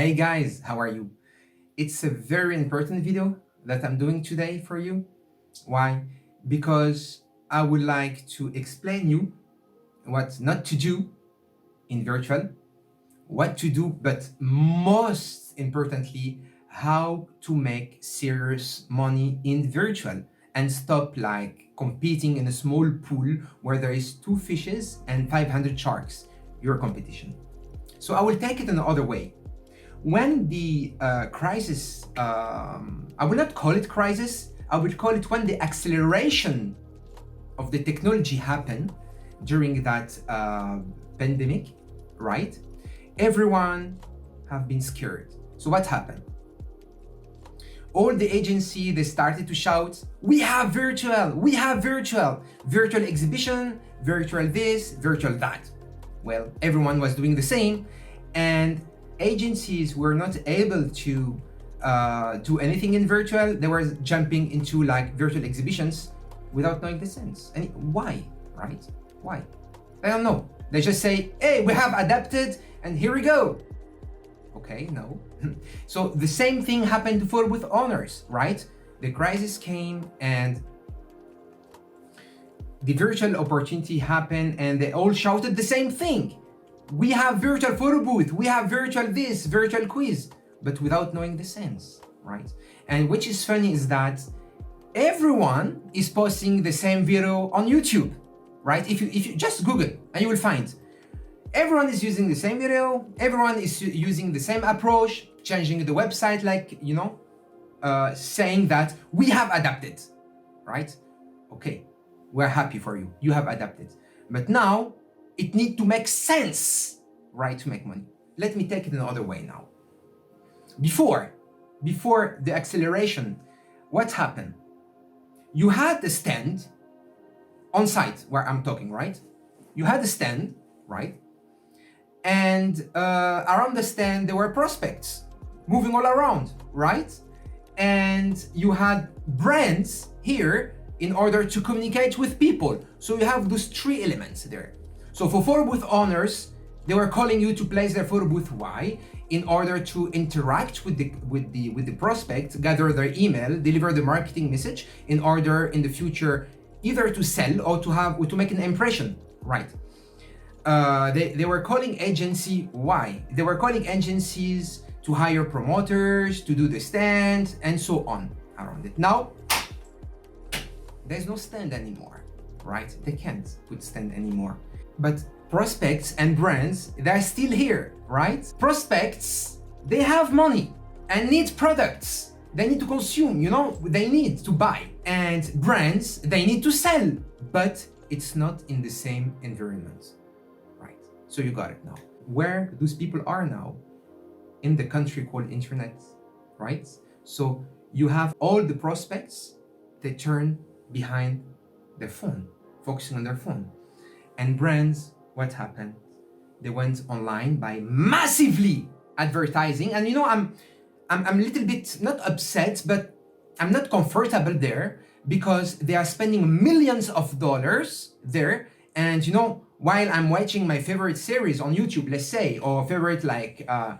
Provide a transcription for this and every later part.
Hey guys, how are you? It's a very important video that I'm doing today for you. Why? Because I would like to explain you what not to do in virtual, what to do, but most importantly, how to make serious money in virtual and stop like competing in a small pool where there is 2 fishes and 500 sharks, your competition. So I will take it another way. When the crisis, I will not call it crisis, I would call it when the acceleration of the technology happened during that pandemic, right? Everyone have been scared. So what happened? All the agency, they started to shout, we have virtual exhibition, virtual this, virtual that. Well, everyone was doing the same, and agencies were not able to do anything in virtual. They were jumping into like virtual exhibitions without knowing the sense. And why, right? Why? I don't know. They just say, hey, we have adapted and here we go. Okay, no. So the same thing happened for with honors, right? The crisis came and the virtual opportunity happened and they all shouted the same thing. We have virtual photo booth, we have virtual this, virtual quiz, but without knowing the sense, right? And which is funny is that everyone is posting the same video on YouTube, right? If you just Google and you will find everyone is using the same video, everyone is using the same approach, changing the website, like, you know, saying that we have adapted, right? Okay, we're happy for you, you have adapted. But now it needs to make sense, right, to make money. Let me take it another way now. Before the acceleration, what happened? You had the stand on site where I'm talking, right? You had the stand, right? And around the stand, there were prospects moving all around, right? And you had brands here in order to communicate with people. So you have those 3 elements there. So for photo booth owners, they were calling you to place their photo booth. Why? In order to interact with the prospect, gather their email, deliver the marketing message in order in the future either to sell or to make an impression, right? They were calling agency. Why? They were calling agencies to hire promoters, to do the stand, and so on around it. Now, there's no stand anymore, right? They can't put stand anymore. But prospects and brands, they're still here, right? Prospects, they have money and need products. They need to consume, you know, they need to buy. And brands, they need to sell, but it's not in the same environment, right? So you got it now. Where those people are now, in the country called internet, right? So you have all the prospects, they turn behind their phone, focusing on their phone. And brands, what happened? They went online by massively advertising. And you know, I'm a little bit not upset, but I'm not comfortable there because they are spending millions of dollars there. And you know, while I'm watching my favorite series on YouTube, let's say, or favorite like, I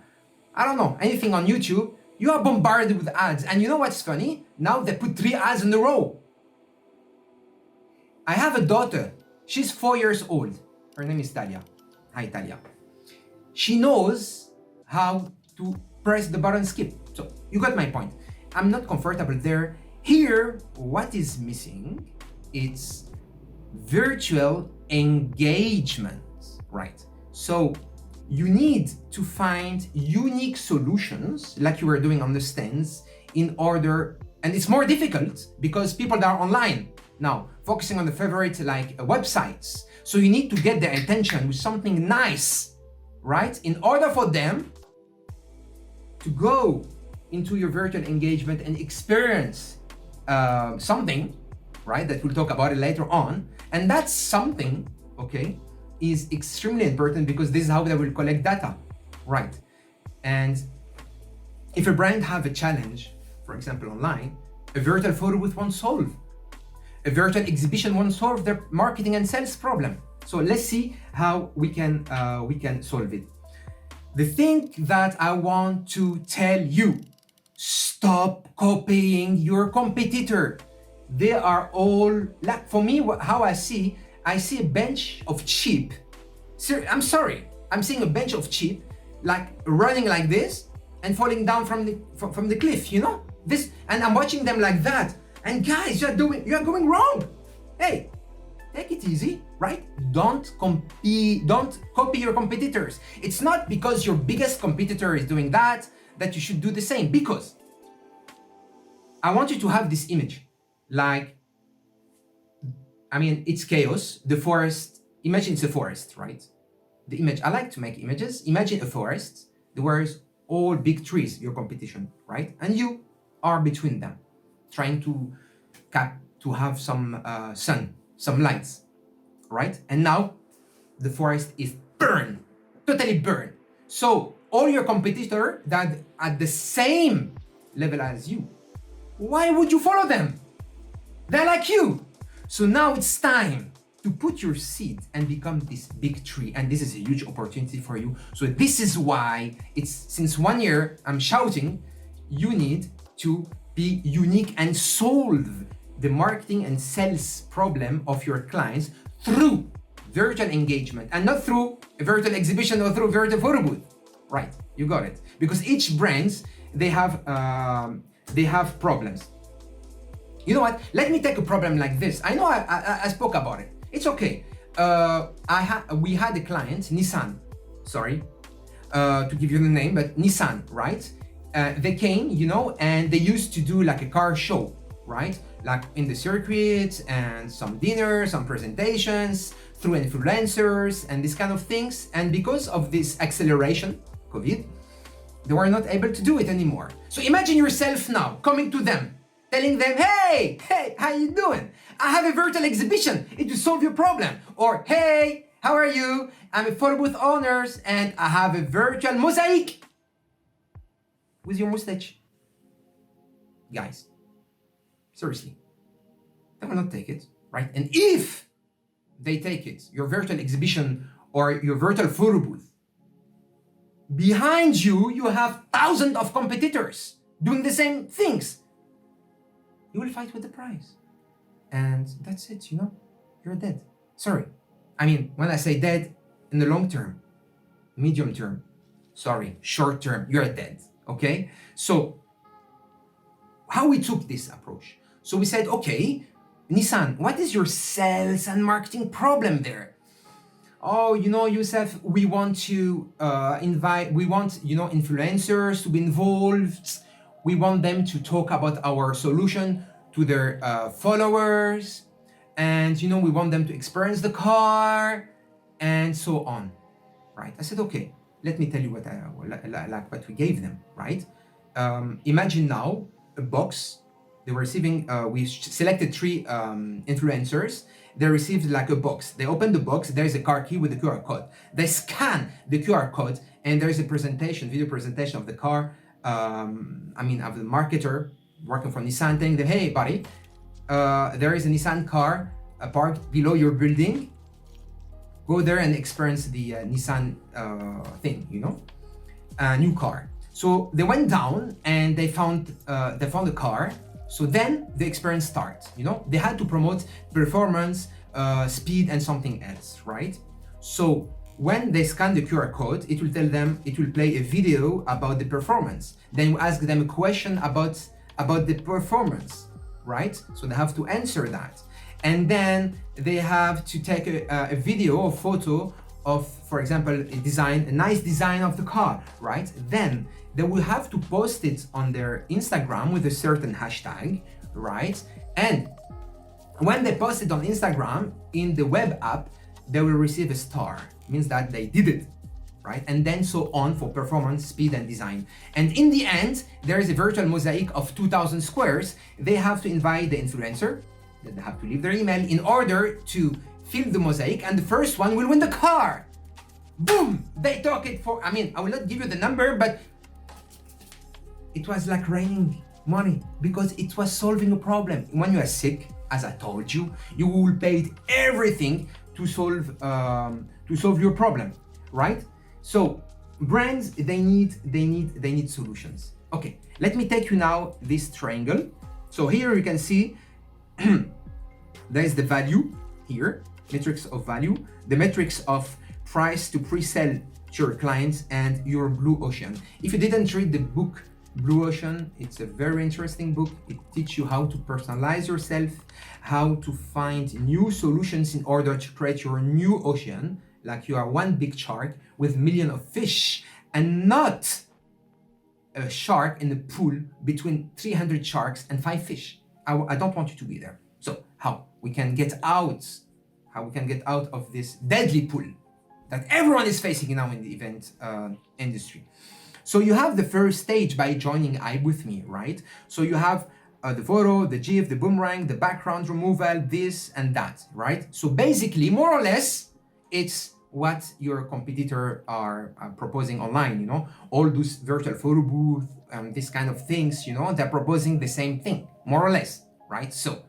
don't know, anything on YouTube, you are bombarded with ads. And you know what's funny? Now they put 3 ads in a row. I have a daughter. She's 4 years old. Her name is Talia. Hi, Talia. She knows how to press the button skip. So you got my point. I'm not comfortable there. Here, what is missing? It's virtual engagement, right? So you need to find unique solutions like you were doing on the stands in order, and it's more difficult because people are online now, focusing on the favorite like websites. So you need to get their attention with something nice, right? In order for them to go into your virtual engagement and experience something, right? That we'll talk about it later on. And that's something, okay, is extremely important because this is how they will collect data, right? And if a brand have a challenge, for example, online, a virtual photo booth won't solve. A virtual exhibition won't solve their marketing and sales problem. So let's see how we can solve it. The thing that I want to tell you, stop copying your competitor. They are all, like for me, how I see a bench of sheep. I'm sorry, I'm seeing a bench of sheep like running like this and falling down from the cliff, you know? This, and I'm watching them like that. And guys, you're going wrong. Hey, take it easy, right? Don't copy your competitors. It's not because your biggest competitor is doing that you should do the same, because I want you to have this image. Like, I mean, it's chaos, the forest. Imagine it's a forest, right? The image, I like to make images. Imagine a forest, there is all big trees, your competition, right? And you are between them, trying to have some sun, some lights, right? And now the forest is burned, totally burned. So all your competitors that at the same level as you, why would you follow them? They're like you. So now it's time to put your seed and become this big tree. And this is a huge opportunity for you. So this is why it's, since 1 year, I'm shouting, you need to be unique and solve the marketing and sales problem of your clients through virtual engagement and not through a virtual exhibition or through a virtual photo booth. Right, you got it. Because each brands, they have problems. You know what? Let me take a problem like this. I know I spoke about it. It's okay. We had a client, Nissan. Sorry to give you the name, but Nissan, right? They came, you know, and they used to do like a car show, right? Like in the circuit, and some dinners, some presentations through influencers and these kind of things. And because of this acceleration, COVID, they were not able to do it anymore. So imagine yourself now coming to them, telling them, hey, how you doing? I have a virtual exhibition. It will solve your problem. Or, hey, how are you? I'm a photo booth owner and I have a virtual mosaic with your mustache. Guys, seriously, they will not take it, right? And if they take it, your virtual exhibition or your virtual photo booth, behind you, you have thousands of competitors doing the same things. You will fight with the price. And that's it, you know, you're dead. Sorry. I mean, when I say dead, in the long term, medium term, sorry, short term, you're dead, okay? So, how we took this approach? So we said, okay, Nissan, what is your sales and marketing problem there? Oh, you know, Youssef, we want to influencers to be involved. We want them to talk about our solution to their followers, and you know, we want them to experience the car and so on, right? I said, okay, let me tell you what what we gave them, right? Imagine now a box. They were receiving, we selected 3 influencers. They received like a box. They opened the box, there's a car key with a QR code. They scan the QR code and there's a video presentation of the car, of the marketer working for Nissan, telling them, hey buddy, there is a Nissan car parked below your building. Go there and experience the Nissan thing, you know, a new car. So they went down and they found a car. So then the experience starts, you know, they had to promote performance, speed and something else, right? So when they scan the QR code, it will tell them, it will play a video about the performance. Then you ask them a question about the performance, right? So they have to answer that. And then they have to take a video or photo of, for example, a nice design of the car, right? Then they will have to post it on their Instagram with a certain hashtag, right? And when they post it on Instagram in the web app, they will receive a star. It means that they did it, right? And then so on for performance, speed and design. And in the end, there is a virtual mosaic of 2,000 squares. They have to invite the influencer, then they have to leave their email in order to fill the mosaic, and the first one will win the car. Boom! They took it for, I will not give you the number, but it was like raining money because it was solving a problem. When you are sick, as I told you, you will pay everything to solve your problem, right? So brands, they need solutions. Okay, let me take you now this triangle. So here you can see there is the value here, metrics of value, the metrics of price to pre-sell to your clients, and your blue ocean. If you didn't read the book Blue Ocean, it's a very interesting book. It teaches you how to personalize yourself, how to find new solutions in order to create your new ocean, like you are one big shark with millions of fish, and not a shark in a pool between 300 sharks and 5 fish. I don't want you to be there. So how we can get out of this deadly pool that everyone is facing now in the event industry. So you have the first stage by joining iboothme, right? So you have the photo, the GIF, the boomerang, the background removal, this and that, right? So basically, more or less, it's what your competitor are proposing online, you know, all those virtual photo booth, this kind of things, you know, they're proposing the same thing, more or less, right? So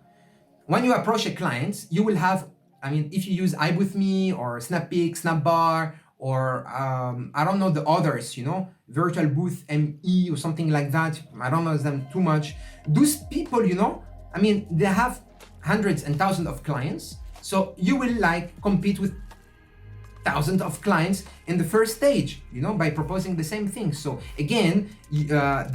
when you approach a client, you will have, I mean, if you use iboothme or Snappeak, Snapbar, or I don't know the others, you know, virtual booth ME or something like that. I don't know them too much. Those people, you know, I mean, they have hundreds and thousands of clients. So you will like compete with thousands of clients in the first stage, you know, by proposing the same thing. So again, I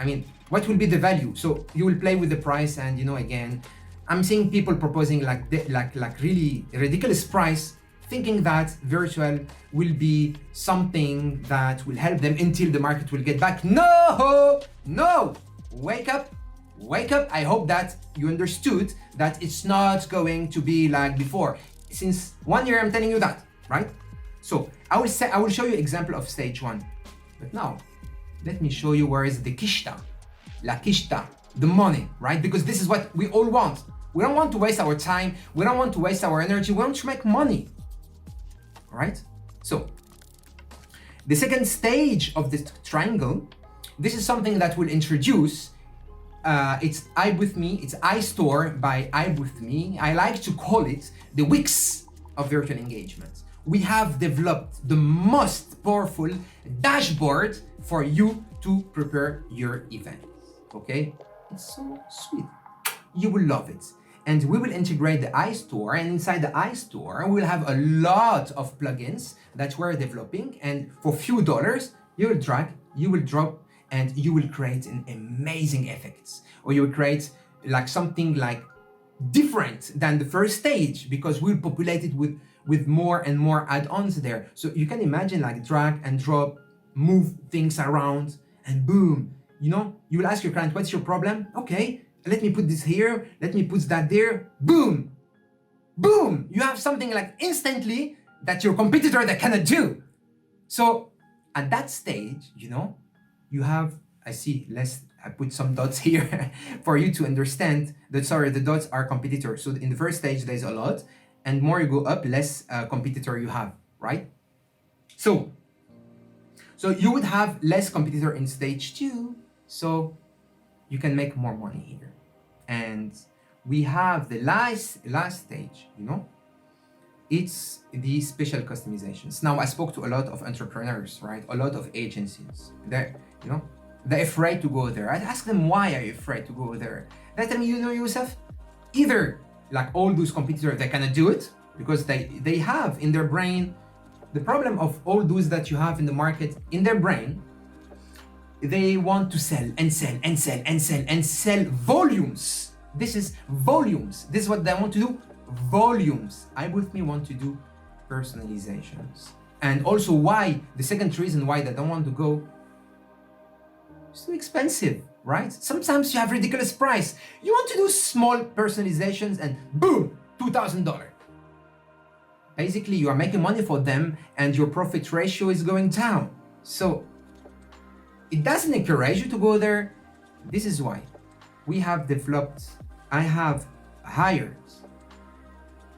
mean, what will be the value? So you will play with the price, and you know, again, I'm seeing people proposing like really ridiculous price, thinking that virtual will be something that will help them until the market will get back. No, wake up. I hope that you understood that it's not going to be like before. Since 1 year, I'm telling you that, right? So I will show you example of stage 1. But now, let me show you where is the kishta, la kishta, the money, right? Because this is what we all want. We don't want to waste our time. We don't want to waste our energy. We want to make money, right? So the second stage of this triangle, this is something that will introduce, it's iboothme, it's iStore by iboothme. I like to call it the Wix of virtual engagement. We have developed the most powerful dashboard for you to prepare your events, okay? It's so sweet. You will love it. And we will integrate the iStore, and inside the iStore, we will have a lot of plugins that we're developing, and for few dollars, you will drag, you will drop, and you will create an amazing effects. Or you will create like something like different than the first stage, because we'll populate it with more and more add-ons there. So you can imagine like drag and drop, move things around, and boom, you know, you will ask your client, what's your problem? Okay, let me put this here, let me put that there, boom, boom, you have something like instantly that your competitor that cannot do. So at that stage, you know, you have, I put some dots here for you to understand that, sorry, the dots are competitors. So in the first stage, there's a lot, and more you go up, less competitor you have, right? So you would have less competitor in stage 2, so you can make more money here. And we have the last stage, you know, it's the special customizations. Now, I spoke to a lot of entrepreneurs, right? A lot of agencies. They're afraid to go there. I ask them, why are you afraid to go there? They tell me, you know, Yusuf, either like all those competitors, they cannot do it because they have in their brain, the problem of all those that you have in the market, in their brain, they want to sell and sell and sell and sell and sell volumes. This is volumes. This is what they want to do, volumes. iboothme want to do personalizations. And also why, the second reason why they don't want to go, it's too expensive, right? Sometimes you have ridiculous price. You want to do small personalizations and boom, $2,000. Basically, you are making money for them and your profit ratio is going down. So it doesn't encourage you to go there. This is why we have developed, I have hired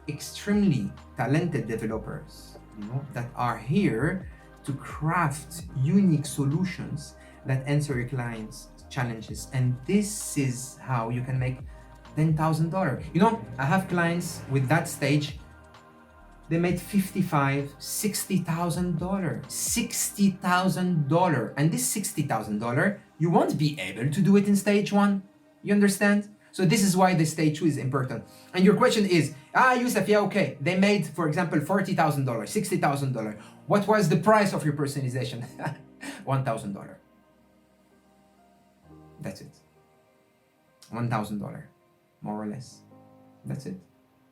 extremely talented developers, you know, that are here to craft unique solutions that answer your clients' challenges. And this is how you can make $10,000. You know, I have clients with that stage They made $55,000, $60,000, $60,000. And this $60,000, you won't be able to do it in stage one. You understand? So this is why the stage two is important. And your question is, Youssef, yeah, okay. They made, for example, $40,000, $60,000. What was the price of your personalization? $1,000. That's it. $1,000, more or less. That's it.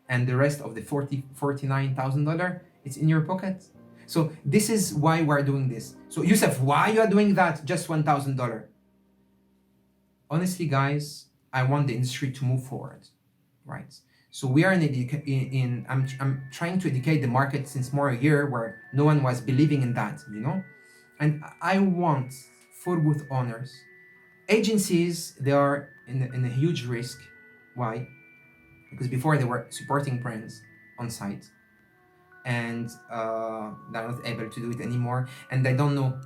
And the rest of the $49,000, it's in your pocket. So this is why we're doing this. So Youssef, why you are doing that? Just $1,000. Honestly, guys, I want the industry to move forward, right? So we are I'm trying to educate the market since more a year where no one was believing in that, you know? And I want photo booth owners, agencies, they are in a huge risk. Why? Because before they were supporting brands on site and they're not able to do it anymore and they don't know,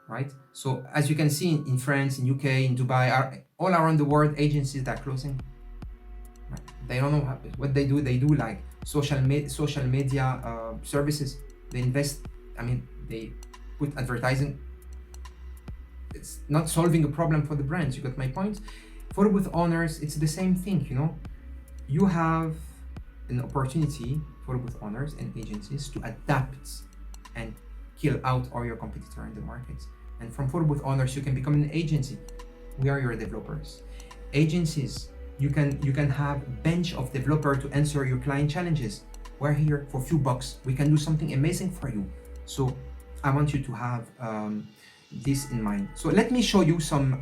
right? So as you can see in France, in UK, in Dubai, all around the world, agencies that are closing. Right? They don't know what they do. They do like social media services. They invest, they put advertising. It's not solving a problem for the brands. You got my point? For with owners, it's the same thing, you know? You have an opportunity for with owners and agencies to adapt and kill out all your competitor in the market. And from photo booth owners, you can become an agency. We are your developers. Agencies, you can have bench of developer to answer your client challenges. We're here for a few bucks. We can do something amazing for you. So I want you to have this in mind. So let me show you some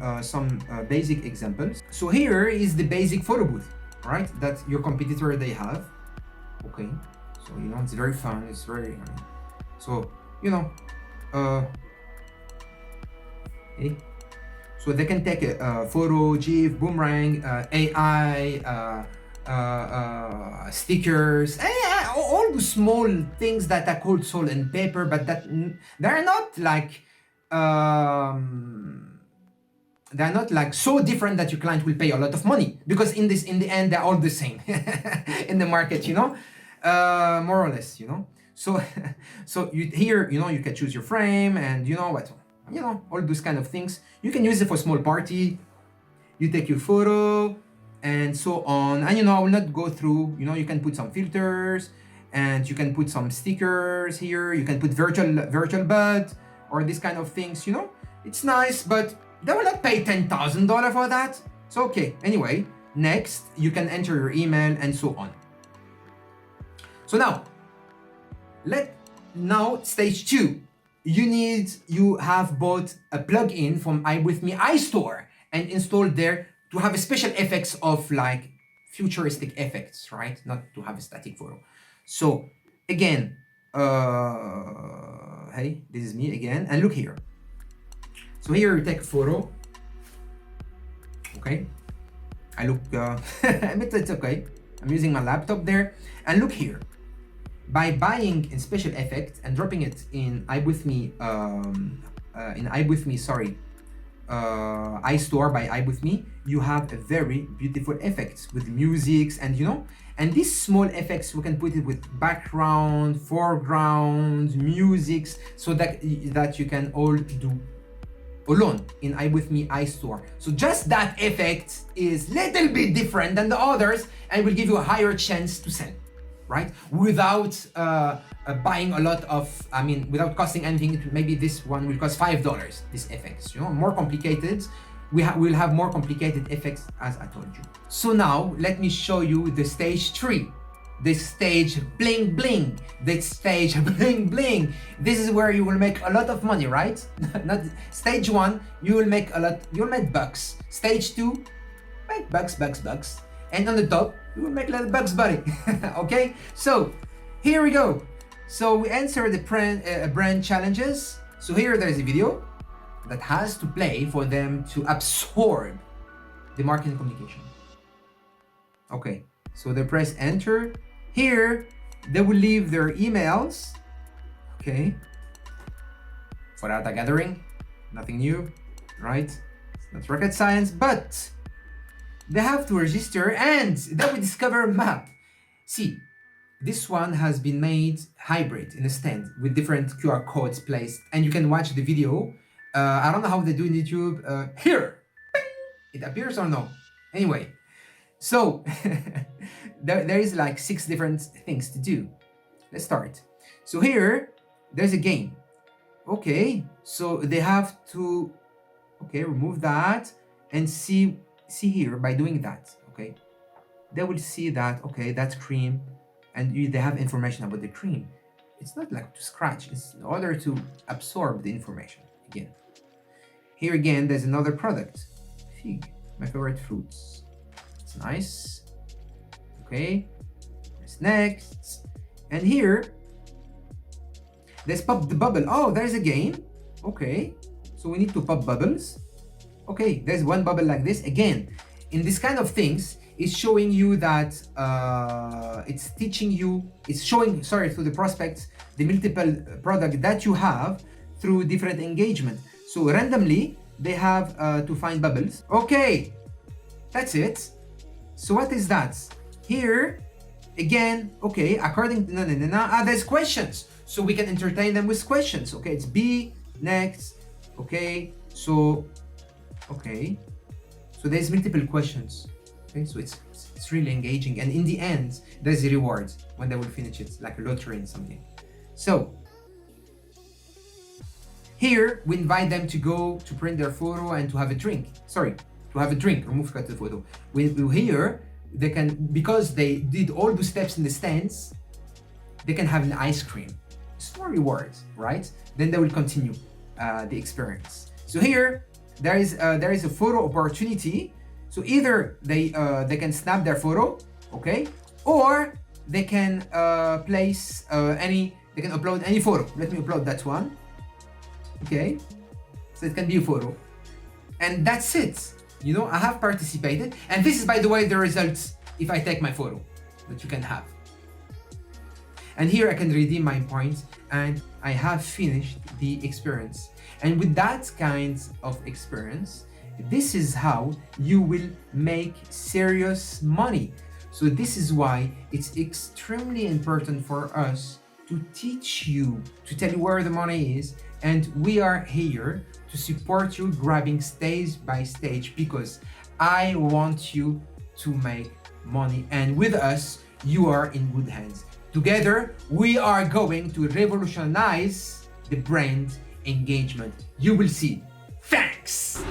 basic examples. So here is the basic photo booth, right? That your competitor they have. Okay, so you know it's very fun. It's very so you know okay. So they can take a photo, GIF, boomerang, AI, stickers, all the small things that are called soul and paper, but that they're not like so different that your client will pay a lot of money, because in the end they're all the same in the market, you know, more or less, you know. So you can choose your frame and you know what, you know, all those kind of things. You can use it for small party. You take your photo and so on. And you know, I will not go through, you know, you can put some filters and you can put some stickers here. You can put virtual bud or this kind of things, you know. It's nice, but they will not pay $10,000 for that. So okay, anyway, next you can enter your email and so on. So now stage two. You have bought a plugin from iboothme iStore and installed there to have a special effects of like futuristic effects, right? Not to have a static photo. So again, hey, this is me again, and look here. So here you take a photo. Okay, I look, it's okay. I'm using my laptop there, and look here. By buying in special effect and dropping it in iboothme, iStore by iboothme, you have a very beautiful effects with musics and you know, and these small effects we can put it with background, foreground, musics, so that you can all do alone in iboothme iStore. So just that effect is little bit different than the others and will give you a higher chance to sell, right? Without buying a lot of, without costing anything. Maybe this one will cost $5, these effects, you know, more complicated. We'll have more complicated effects as I told you. So now let me show you the stage 3. The stage bling bling. The stage bling bling. This is where you will make a lot of money, right? Not stage 1, you will make a lot, you'll make bucks. Stage 2, make bucks. And on the top, you will make a little Bugs Bunny. Okay, so here we go. So we answer the brand challenges. So here there's a video that has to play for them to absorb the marketing communication. Okay, so they press enter. Here they will leave their emails. Okay, for data gathering, nothing new, right? It's not rocket science, but they have to register and they will discover a map. See, This one has been made hybrid in a stand with different QR codes placed, and you can watch the video. I don't know how they do in YouTube. Here, it appears or no. Anyway, so there is like 6 different things to do. Let's start. So here, there's a game. Okay, so they have to, okay, remove that and see here by doing that, okay? They will see that, okay, that's cream, and they have information about the cream. It's not like to scratch, it's in order to absorb the information again. Here again, there's another product, fig, my favorite fruits. It's nice. Okay, there's next. And here, let's pop the bubble. Oh, there's a game. Okay, so we need to pop bubbles. Okay, there's one bubble like this. Again, in this kind of things, it's showing you that it's teaching you, it's showing, sorry, to the prospects, the multiple product that you have through different engagement. So randomly, they have to find bubbles. Okay, that's it. So what is that? Here, again, okay, according to there's questions. So we can entertain them with questions. Okay, it's B, next. Okay, so, okay. So there's multiple questions. Okay, so it's really engaging. And in the end, there's a reward when they will finish it, like a lottery and something. So, here, we invite them to go to print their photo and to have a drink. Sorry, to have a drink, remove cut the photo. Here, they can, because they did all the steps in the stands, they can have an ice cream. Small rewards, right? Then they will continue the experience. So here, there is a photo opportunity. So either they can snap their photo, okay, or they can place they can upload any photo. Let me upload that one. Okay, so it can be a photo, and that's it. You know, I have participated, and this is, by the way, the results if I take my photo that you can have. And here I can redeem my points, and I have finished the experience. And with that kind of experience, this is how you will make serious money. So this is why it's extremely important for us to teach you, to tell you where the money is, and we are here to support you grabbing stage by stage, because I want you to make money, and with us you are in good hands. Together we are going to revolutionize the brand engagement. You will see. Thanks.